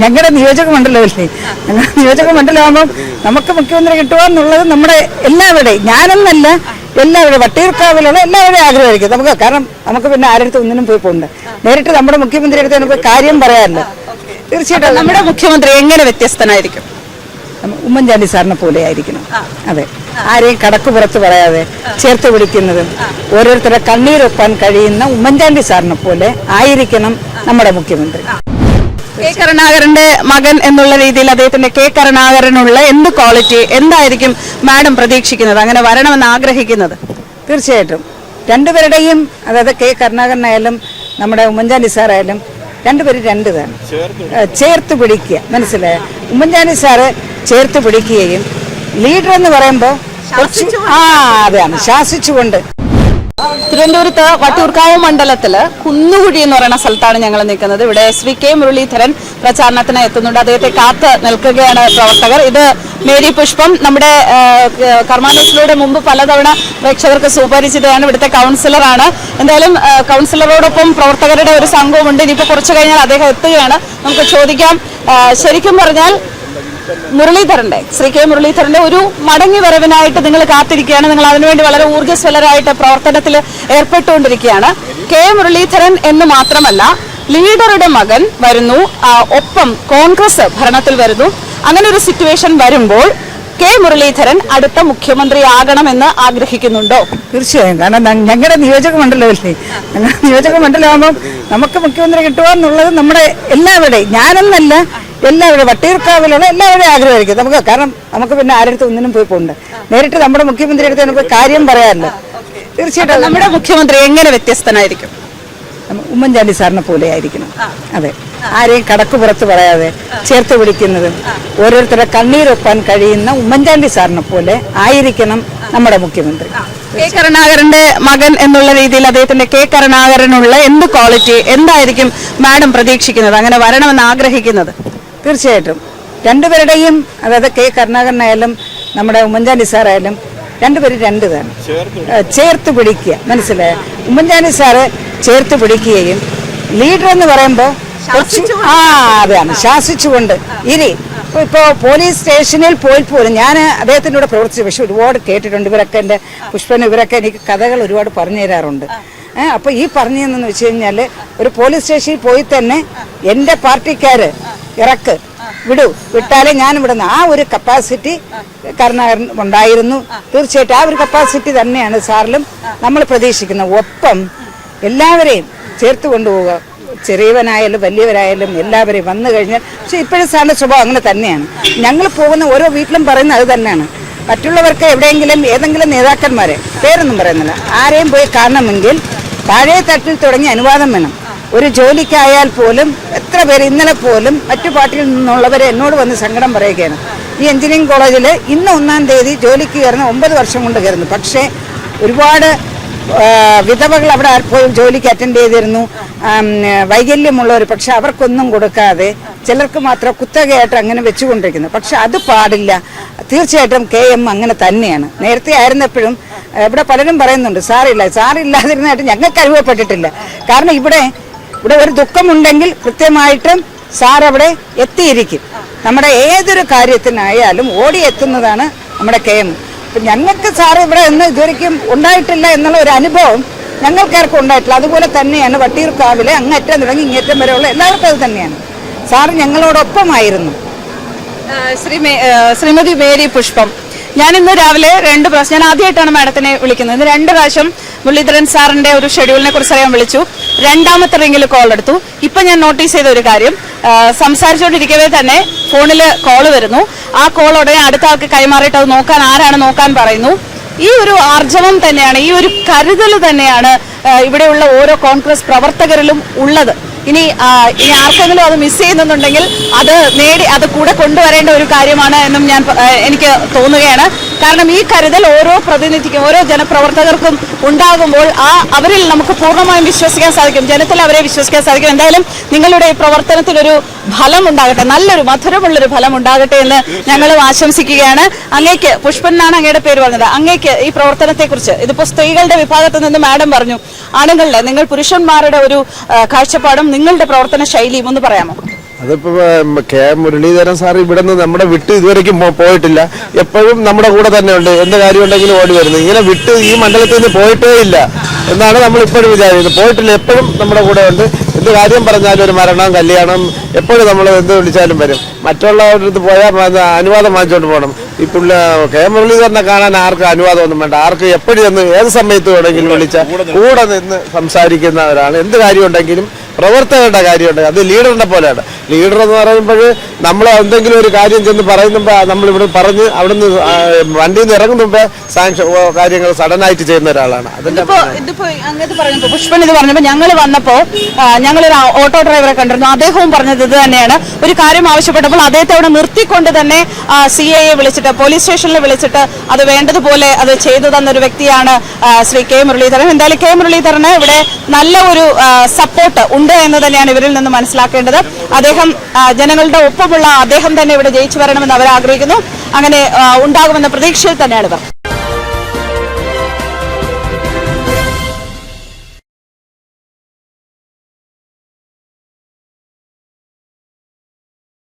ഞങ്ങളുടെ നിയോജക മണ്ഡലമല്ലേ, ഞങ്ങളുടെ നിയോജക മണ്ഡലമാകുമ്പോൾ നമുക്ക് മുഖ്യമന്ത്രി കിട്ടുക എന്നുള്ളത് നമ്മുടെ എല്ലാവരുടെയും, ഞാനെന്നല്ല എല്ലാവരുടെയും, വട്ടിയൂർക്കാവിലുള്ള എല്ലാവരുടെയും ആഗ്രഹമായിരിക്കും നമുക്ക്. കാരണം നമുക്ക് പിന്നെ ആരുടെ ഒന്നിനും പോയി പോകണ്ട, നേരിട്ട് നമ്മുടെ മുഖ്യമന്ത്രി അടുത്ത് നമുക്ക് കാര്യം പറയാമല്ലോ. തീർച്ചയായിട്ടും നമ്മുടെ മുഖ്യമന്ത്രി എങ്ങനെ വ്യത്യസ്തനായിരിക്കും? ഉമ്മൻചാണ്ടി സാറിനെ പോലെ ആയിരിക്കണം. അതെ, ആരെയും കടക്ക് പുറത്ത് പറയാതെ ചേർത്ത് പിടിക്കുന്നതും ഓരോരുത്തരുടെ കണ്ണീരൊപ്പാൻ കഴിയുന്ന ഉമ്മൻചാണ്ടി സാറിനെ പോലെ ആയിരിക്കണം നമ്മുടെ മുഖ്യമന്ത്രി. കെ കരുണാകരന്റെ മകൻ എന്നുള്ള രീതിയിൽ അദ്ദേഹത്തിന്റെ കെ കരുണാകരനുള്ള എന്ത് ക്വാളിറ്റി എന്തായിരിക്കും മാഡം പ്രതീക്ഷിക്കുന്നത്, അങ്ങനെ വരണമെന്ന് ആഗ്രഹിക്കുന്നത്? തീർച്ചയായിട്ടും രണ്ടുപേരുടെയും, അതായത് കെ കരുണാകരനായാലും നമ്മുടെ ഉമ്മൻചാണ്ടി സാറായാലും രണ്ടുപേരും രണ്ടുതാണ്, ചേർത്ത് പിടിക്കുക. മനസ്സിലായ? ഉമ്മൻചാണ്ടി സാറ് ചേർത്ത് പിടിക്കുകയും ലീഡർ എന്ന് പറയുമ്പോൾ അതാണ് ശാസിച്ചുകൊണ്ട്. തിരുവനന്തപുരത്ത് വട്ടിയൂർക്കാവ് മണ്ഡലത്തില് കുന്നുകുഴി എന്ന് പറയുന്ന സ്ഥലത്താണ് ഞങ്ങൾ നിൽക്കുന്നത്. ഇവിടെ ശ്രീ കെ മുരളീധരൻ പ്രചാരണത്തിന് എത്തുന്നുണ്ട്. അദ്ദേഹത്തെ കാത്ത് നിൽക്കുകയാണ് പ്രവർത്തകർ. ഇത് മേരി പുഷ്പം, നമ്മുടെ കർമാന്വേഷണയുടെ മുമ്പ് പലതവണ പ്രേക്ഷകർക്ക് സുപരിചിതയാണ്, ഇവിടുത്തെ കൗൺസിലറാണ്. എന്തായാലും കൗൺസിലറോടൊപ്പം പ്രവർത്തകരുടെ ഒരു സംഘവുമുണ്ട്. ഇനിയിപ്പോൾ കുറച്ചു കഴിഞ്ഞാൽ അദ്ദേഹം എത്തുകയാണ്. നമുക്ക് ചോദിക്കാം, ശരിക്കും പറഞ്ഞാൽ മുരളീധരന്റെ, ശ്രീ കെ മുരളീധരന്റെ ഒരു മടങ്ങി വരവിനായിട്ട് നിങ്ങൾ കാത്തിരിക്കുകയാണ്. നിങ്ങൾ അതിനുവേണ്ടി വളരെ ഊർജ്ജസ്വലരായിട്ട് പ്രവർത്തനത്തിൽ ഏർപ്പെട്ടുകൊണ്ടിരിക്കുകയാണ്. കെ മുരളീധരൻ എന്ന് മാത്രമല്ല, ലീഡറുടെ മകൻ വരുന്നു, ഒപ്പം കോൺഗ്രസ് ഭരണത്തിൽ വരുന്നു. അങ്ങനെ ഒരു സിറ്റുവേഷൻ വരുമ്പോൾ കെ മുരളീധരൻ അടുത്ത മുഖ്യമന്ത്രിയാകണമെന്ന് ആഗ്രഹിക്കുന്നുണ്ടോ? തീർച്ചയായും. കാരണം ഞങ്ങളുടെ നിയോജക മണ്ഡലമല്ലേ, ഞങ്ങളുടെ നിയോജക മണ്ഡലമാകുമ്പോൾ നമുക്ക് മുഖ്യമന്ത്രി കിട്ടുക എന്നുള്ളത് നമ്മുടെ എല്ലാവരുടെയും, ഞാനെന്നല്ല എല്ലാവരുടെയും, വട്ടിയൂർക്കാവിലുള്ള എല്ലാവരുടെയും ആഗ്രഹമായിരിക്കും നമുക്ക്. കാരണം നമുക്ക് പിന്നെ ആരുടെ ഒന്നിനും പോയി പോകണ്ട, നേരിട്ട് നമ്മുടെ മുഖ്യമന്ത്രി അടുത്ത് നമുക്ക് കാര്യം പറയാമല്ലോ. തീർച്ചയായിട്ടും നമ്മുടെ മുഖ്യമന്ത്രി എങ്ങനെ വ്യത്യസ്തനായിരിക്കും? ഉമ്മൻചാണ്ടി സാറിനെ പോലെ ആയിരിക്കണം. അതെ, ആരെയും കടക്ക് പുറത്ത് പറയാതെ ചേർത്ത് പിടിക്കുന്നതും ഓരോരുത്തരുടെ കണ്ണീരൊപ്പാൻ കഴിയുന്ന ഉമ്മൻചാണ്ടി സാറിനെ പോലെ ആയിരിക്കണം നമ്മുടെ മുഖ്യമന്ത്രി. കെ കരുണാകരന്റെ മകൻ എന്നുള്ള രീതിയിൽ അദ്ദേഹത്തിന്റെ കെ കരുണാകരനുള്ള എന്ത് ക്വാളിറ്റി എന്തായിരിക്കും മാഡം പ്രതീക്ഷിക്കുന്നത്, അങ്ങനെ വരണമെന്ന് ആഗ്രഹിക്കുന്നത്? തീർച്ചയായിട്ടും രണ്ടുപേരുടെയും, അതായത് കെ കരുണാകരനായാലും നമ്മുടെ ഉമ്മൻചാണ്ടി സാറായാലും രണ്ടുപേരും രണ്ടുതാണ്, ചേർത്ത് പിടിക്കുക. മനസ്സിലായ? ഉമ്മൻചാണ്ടി സാറ് ചേർത്ത് പിടിക്കുകയും ലീഡർ എന്ന് പറയുമ്പോൾ അതാണ് ശാസിച്ചുകൊണ്ട്. ഇപ്പോൾ പോലീസ് സ്റ്റേഷനിൽ പോയി പോലും ഞാൻ അദ്ദേഹത്തിൻ്റെ കൂടെ പ്രവർത്തിച്ചു, പക്ഷെ ഒരുപാട് കേട്ടിട്ടുണ്ട്. ഇവരൊക്കെ എൻ്റെ പുഷ്പൻ ഇവരൊക്കെ എനിക്ക് കഥകൾ ഒരുപാട് പറഞ്ഞു തരാറുണ്ട്. അപ്പോൾ ഈ പറഞ്ഞതെന്ന് വെച്ച് കഴിഞ്ഞാൽ, ഒരു പോലീസ് സ്റ്റേഷനിൽ പോയി തന്നെ എൻ്റെ പാർട്ടിക്കാർ വിട്ടാലേ ഞാൻ ഇവിടുന്ന്, ആ ഒരു കപ്പാസിറ്റി കരുണാകരൻ ഉണ്ടായിരുന്നു. തീർച്ചയായിട്ടും ആ ഒരു കപ്പാസിറ്റി തന്നെയാണ് സാറിലും നമ്മൾ പ്രതീക്ഷിക്കുന്നത്. ഒപ്പം എല്ലാവരെയും ചേർത്ത് കൊണ്ടുപോവുക, ചെറിയവനായാലും വലിയവരായാലും എല്ലാവരെയും വന്നു കഴിഞ്ഞാൽ. പക്ഷെ ഇപ്പോഴും സാറിന്റെ സ്വഭാവം അങ്ങനെ തന്നെയാണ്. ഞങ്ങൾ പോകുന്ന ഓരോ വീട്ടിലും പറയുന്നത് അത് തന്നെയാണ്. മറ്റുള്ളവർക്ക് എവിടെയെങ്കിലും ഏതെങ്കിലും നേതാക്കന്മാരെ, പേരൊന്നും പറയുന്നില്ല, ആരെയും പോയി കാണണമെങ്കിൽ താഴെ തട്ടിൽ തുടങ്ങി അനുവാദം വേണം. ഒരു ജോലിക്കായാൽ പോലും എത്ര പേര്, ഇന്നലെ പോലും മറ്റു പാർട്ടിയിൽ നിന്നുള്ളവരെ എന്നോട് വന്ന് സങ്കടം പറയുകയാണ്. ഈ എഞ്ചിനീയറിംഗ് കോളേജിൽ ഇന്ന് 1-ാം തീയതി ജോലിക്ക് കയറുന്ന 9 വർഷം കൊണ്ട് കയറുന്നു. പക്ഷേ ഒരുപാട് വിധവകൾ അവിടെ പോയി ജോലിക്ക് അറ്റൻഡ് ചെയ്തിരുന്നു, വൈകല്യമുള്ളവർ. പക്ഷെ അവർക്കൊന്നും കൊടുക്കാതെ ചിലർക്ക് മാത്രം കുത്തകയായിട്ട് അങ്ങനെ വെച്ചുകൊണ്ടിരിക്കുന്നു. പക്ഷെ അത് പാടില്ല. തീർച്ചയായിട്ടും KM അങ്ങനെ തന്നെയാണ്. നേരത്തെ ആയിരുന്നപ്പോഴും ഇവിടെ പലരും പറയുന്നുണ്ട് സാറില്ലാതിരുന്നായിട്ട് ഞങ്ങൾക്ക് അനുഭവപ്പെട്ടിട്ടില്ല. കാരണം ഇവിടെ ഒരു ദുഃഖമുണ്ടെങ്കിൽ കൃത്യമായിട്ടും സാർ അവിടെ എത്തിയിരിക്കും. നമ്മുടെ ഏതൊരു കാര്യത്തിനായാലും ഓടിയെത്തുന്നതാണ് നമ്മുടെ KM. അപ്പം ഞങ്ങൾക്ക് സാറ് ഇവിടെ ഒന്നും ഇതുവരെയ്ക്കും ഉണ്ടായിട്ടില്ല എന്നുള്ള ഒരു അനുഭവം ഞങ്ങൾക്കാർക്കും ഉണ്ടായിട്ടില്ല. അതുപോലെ തന്നെയാണ് വട്ടിയൂർക്കാവിലെ അങ്ങേറ്റം തുടങ്ങി ഇങ്ങേറ്റം വരെയുള്ള എല്ലാവർക്കും അത് തന്നെയാണ്. സാറ് ഞങ്ങളോടൊപ്പമായിരുന്നു. ശ്രീമതി മേരി പുഷ്പം, ഞാൻ ഇന്ന് രാവിലെ 2 പ്രാവശ്യം, ഞാൻ ആദ്യമായിട്ടാണ് മാഡത്തിനെ വിളിക്കുന്നത്. ഇന്ന് 2 പ്രാവശ്യം മുരളീധരൻ സാറിന്റെ ഒരു ഷെഡ്യൂളിനെ കുറിച്ച് അറിയാൻ വിളിച്ചു. 2ാമത്തെ റിംഗിൽ കോൾ എടുത്തു. ഇപ്പൊ ഞാൻ നോട്ടീസ് ചെയ്ത ഒരു കാര്യം, സംസാരിച്ചുകൊണ്ടിരിക്കവേ തന്നെ ഫോണിൽ കോള് വരുന്നു. ആ കോൾ ഉടനെ അടുത്ത ആൾക്ക് കൈമാറിയിട്ട് അത് നോക്കാൻ ആരാണ് നോക്കാൻ പറയുന്നു. ഈ ഒരു ആർജവം തന്നെയാണ്, ഈ ഒരു കരുതൽ തന്നെയാണ് ഇവിടെയുള്ള ഓരോ കോൺഗ്രസ് പ്രവർത്തകരിലും ഉള്ളത്. ഇനി ആർക്കെങ്കിലും അത് മിസ് ചെയ്യുന്നുണ്ടെങ്കിൽ അത് കൂടെ കൊണ്ടുവരേണ്ട ഒരു കാര്യമാണ് എന്നും എനിക്ക് തോന്നുകയാണ്. കാരണം ഈ കരുതൽ ഓരോ പ്രതിനിധിക്കും, ഓരോ ജനപ്രവർത്തകർക്കും ഉണ്ടാകുമ്പോൾ അവരിൽ നമുക്ക് പൂർണ്ണമായും വിശ്വസിക്കാൻ സാധിക്കും, ജനത്തിൽ അവരെ വിശ്വസിക്കാൻ സാധിക്കും. എന്തായാലും നിങ്ങളുടെ ഈ പ്രവർത്തനത്തിലൊരു ഫലം ഉണ്ടാകട്ടെ, നല്ലൊരു മധുരമുള്ളൊരു ഫലം ഉണ്ടാകട്ടെ എന്ന് ഞങ്ങൾ ആശംസിക്കുകയാണ്. അങ്ങേക്ക്, പുഷ്പൻ എന്നാണ് അങ്ങയുടെ പേര് പറഞ്ഞത്, അങ്ങേക്ക് ഈ പ്രവർത്തനത്തെ കുറിച്ച്, ഇതിപ്പോ സ്ത്രീകളുടെ വിഭാഗത്ത് നിന്ന് മാഡം പറഞ്ഞു, ആണുങ്ങളുടെ, നിങ്ങൾ പുരുഷന്മാരുടെ ഒരു കാഴ്ചപ്പാടും നിങ്ങളുടെ പ്രവർത്തന ശൈലിയും ഒന്ന് പറയാമോ? അതിപ്പോ കെ മുരളീധരൻ സാർ ഇവിടെ നിന്ന് നമ്മുടെ വിട്ട് ഇതുവരെയ്ക്കും പോയിട്ടില്ല. എപ്പോഴും നമ്മുടെ കൂടെ തന്നെ ഉണ്ട്. എന്ത് കാര്യം ഉണ്ടെങ്കിലും ഓടി വരുന്നു. ഇങ്ങനെ വിട്ട് ഈ മണ്ഡലത്തിൽ നിന്ന് പോയിട്ടേ ഇല്ല എന്നാണ് നമ്മൾ ഇപ്പോഴും വിചാരിക്കുന്നത്. പോയിട്ടില്ല, എപ്പോഴും നമ്മുടെ കൂടെ ഉണ്ട്. എന്ത് കാര്യം പറഞ്ഞാലും ഒരു മരണം, കല്യാണം, എപ്പോഴും നമ്മൾ എന്ത് വിളിച്ചാലും വരും. മറ്റുള്ളവരുടെ അടുത്ത് പോയാൽ അനുവാദം വാങ്ങിച്ചുകൊണ്ട് പോകണം. ഈ കെ മുരളീധരനെ കാണാൻ ആർക്കും അനുവാദമൊന്നും വേണ്ട. ആർക്ക് എപ്പോഴും എന്ന് ഏത് സമയത്ത് വേണമെങ്കിലും വിളിച്ചാൽ കൂടെ നിന്ന് സംസാരിക്കുന്നവരാണ്. എന്ത് കാര്യം ഉണ്ടെങ്കിലും പ്രവർത്തകരുടെ കാര്യമുണ്ട്. അത് ലീഡറിനെ പോലെയാണ്. ലീഡർ എന്ന് പറയുമ്പോൾ നമ്മൾ എന്തെങ്കിലും ഒരു കാര്യം ചെന്ന് പറയുമ്പോൾ നമ്മളിവിടെ പറഞ്ഞ് അവിടുന്ന് വണ്ടിയിൽ നിന്ന് ഇറങ്ങുന്ന മുമ്പേ സാങ്ഷൻ കാര്യങ്ങൾ സഡനായിട്ട് ചെയ്യുന്ന ഒരാളാണ്. അതിന്റെ പുഷ്പൻ ഇത് പറഞ്ഞപ്പോൾ ഞങ്ങൾ വന്നപ്പോൾ ഞങ്ങളൊരു ഓട്ടോ ഡ്രൈവറെ കണ്ടിരുന്നു. അദ്ദേഹവും പറഞ്ഞത് ഇത് തന്നെയാണ്. ഒരു കാര്യം ആവശ്യപ്പെട്ടപ്പോൾ അദ്ദേഹത്തെ അവിടെ നിർത്തിക്കൊണ്ട് തന്നെ CIA വിളിച്ചിട്ട് പോലീസ് സ്റ്റേഷനിൽ വിളിച്ചിട്ട് അത് വേണ്ടതുപോലെ അത് ചെയ്തു തന്നൊരു വ്യക്തിയാണ് ശ്രീ കെ മുരളീധരൻ. എന്തായാലും കെ മുരളീധരന് ഇവിടെ നല്ല ഒരു സപ്പോർട്ട് ഉണ്ട് എന്ന് തന്നെയാണ് ഇവരിൽ നിന്ന് മനസ്സിലാക്കേണ്ടത്. അദ്ദേഹം ജനങ്ങളുടെ ഒപ്പമുള്ള അദ്ദേഹം തന്നെ ഇവിടെ ജയിച്ചു വരണമെന്ന് അവർ ആഗ്രഹിക്കുന്നു. അങ്ങനെ ഉണ്ടാകുമെന്ന പ്രതീക്ഷയിൽ തന്നെയാണ് ഇവർ.